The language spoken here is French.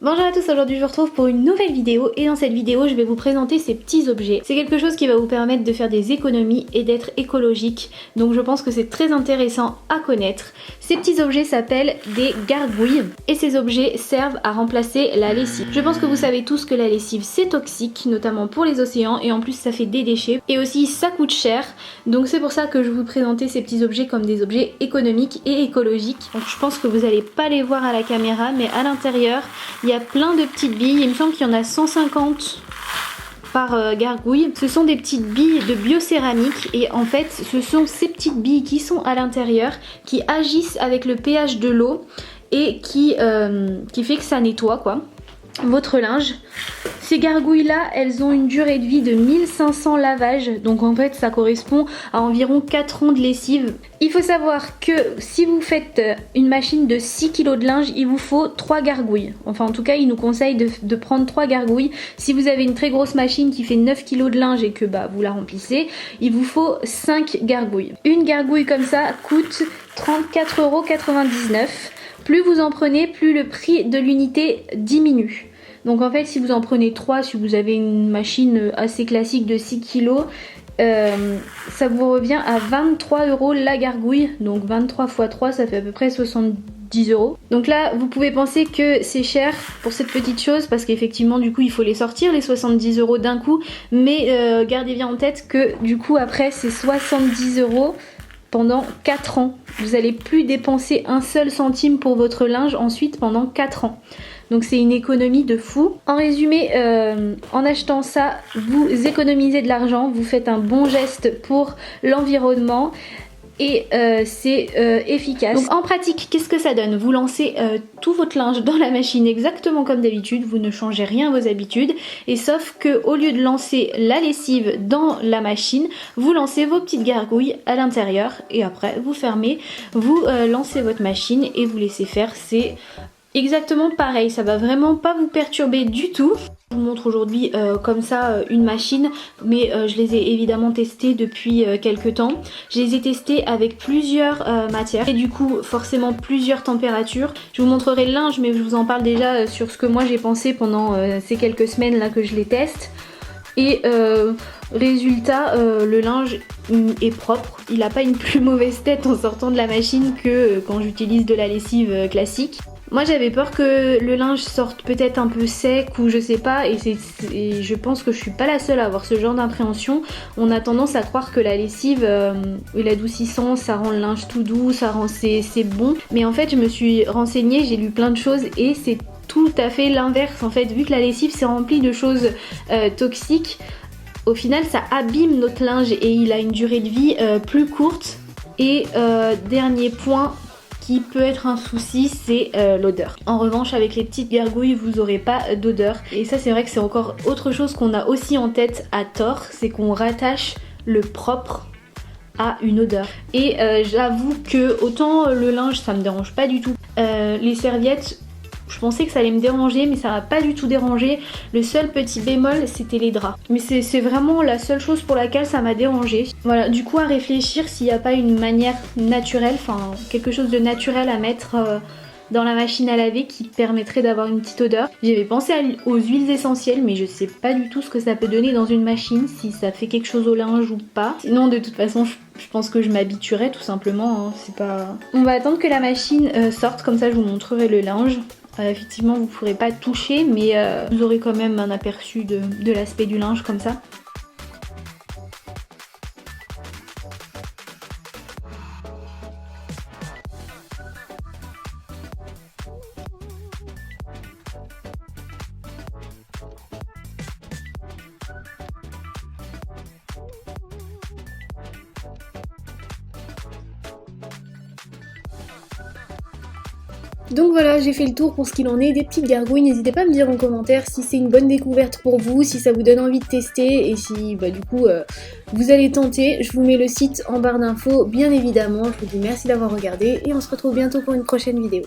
Bonjour à tous, aujourd'hui je vous retrouve pour une nouvelle vidéo et dans cette vidéo je vais vous présenter ces petits objets. C'est quelque chose qui va vous permettre de faire des économies et d'être écologique, donc je pense que c'est très intéressant à connaître. Ces petits objets s'appellent des gargouilles et ces objets servent à remplacer la lessive. Je pense que vous savez tous que la lessive c'est toxique, notamment pour les océans, et en plus ça fait des déchets et aussi ça coûte cher, donc c'est pour ça que je vais vous présenter ces petits objets comme des objets économiques et écologiques. Donc je pense que vous n'allez pas les voir à la caméra, mais à l'intérieur il y a plein de petites billes, il me semble qu'il y en a 150 par gargouille. Ce sont des petites billes de biocéramique et en fait ce sont ces petites billes qui sont à l'intérieur, qui agissent avec le pH de l'eau et qui fait que ça nettoie quoi votre linge. Ces gargouilles là, elles ont une durée de vie de 1500 lavages, donc en fait ça correspond à environ 4 ans de lessive. Il faut savoir que si vous faites une machine de 6 kg de linge, il vous faut 3 gargouilles. Enfin en tout cas il nous conseille de prendre 3 gargouilles. Si vous avez une très grosse machine qui fait 9 kg de linge et que vous la remplissez, il vous faut 5 gargouilles. Une gargouille comme ça coûte 34,99 €. Plus vous en prenez, plus le prix de l'unité diminue. Donc en fait si vous en prenez 3, si vous avez une machine assez classique de 6 kg, ça vous revient à 23 € la gargouille. Donc 23 x 3 ça fait à peu près 70 €. Donc là vous pouvez penser que c'est cher pour cette petite chose parce qu'effectivement du coup il faut les sortir les 70 € d'un coup. Mais gardez bien en tête que du coup après c'est 70 € pendant 4 ans. Vous n'allez plus dépenser un seul centime pour votre linge ensuite pendant 4 ans. Donc c'est une économie de fou. En résumé, en achetant ça, vous économisez de l'argent, vous faites un bon geste pour l'environnement et c'est efficace. Donc en pratique, qu'est-ce que ça donne? Vous lancez tout votre linge dans la machine exactement comme d'habitude, vous ne changez rien à vos habitudes, et sauf que au lieu de lancer la lessive dans la machine, vous lancez vos petites gargouilles à l'intérieur et après vous fermez, vous lancez votre machine et vous laissez faire. C'est exactement pareil, ça va vraiment pas vous perturber du tout. Je vous montre aujourd'hui comme ça une machine, mais je les ai évidemment testées depuis quelques temps. Je les ai testées avec plusieurs matières et du coup forcément plusieurs températures. Je vous montrerai le linge, mais je vous en parle déjà sur ce que moi j'ai pensé pendant ces quelques semaines là que je les teste. Et résultat, le linge est propre, il n'a pas une plus mauvaise tête en sortant de la machine que quand j'utilise de la lessive classique. Moi j'avais peur que le linge sorte peut-être un peu sec ou je sais pas, et je pense que je suis pas la seule à avoir ce genre d'impréhension. On a tendance à croire que la lessive et l'adoucissant ça rend le linge tout doux, c'est bon, mais en fait je me suis renseignée, j'ai lu plein de choses et c'est tout à fait l'inverse en fait. Vu que la lessive c'est rempli de choses toxiques, au final ça abîme notre linge et il a une durée de vie plus courte. Et dernier point qui peut être un souci, c'est l'odeur. En revanche avec les petites gargouilles vous n'aurez pas d'odeur, et ça c'est vrai que c'est encore autre chose qu'on a aussi en tête à tort, c'est qu'on rattache le propre à une odeur. Et j'avoue que autant le linge ça me dérange pas du tout, les serviettes je pensais que ça allait me déranger, mais ça m'a pas du tout dérangé. Le seul petit bémol c'était les draps, mais c'est vraiment la seule chose pour laquelle ça m'a dérangé. Voilà, du coup à réfléchir s'il n'y a pas une manière naturelle, enfin quelque chose de naturel à mettre dans la machine à laver qui permettrait d'avoir une petite odeur. J'avais pensé aux huiles essentielles, mais je sais pas du tout ce que ça peut donner dans une machine, si ça fait quelque chose au linge ou pas. Sinon de toute façon je pense que je m'habituerai tout simplement, hein. C'est pas... On va attendre que la machine sorte, comme ça je vous montrerai le linge. Effectivement vous ne pourrez pas toucher, mais vous aurez quand même un aperçu de l'aspect du linge comme ça. Donc voilà, j'ai fait le tour pour ce qu'il en est des petites gargouilles. N'hésitez pas à me dire en commentaire si c'est une bonne découverte pour vous, si ça vous donne envie de tester et si du coup vous allez tenter. Je vous mets le site en barre d'infos bien évidemment. Je vous dis merci d'avoir regardé et on se retrouve bientôt pour une prochaine vidéo.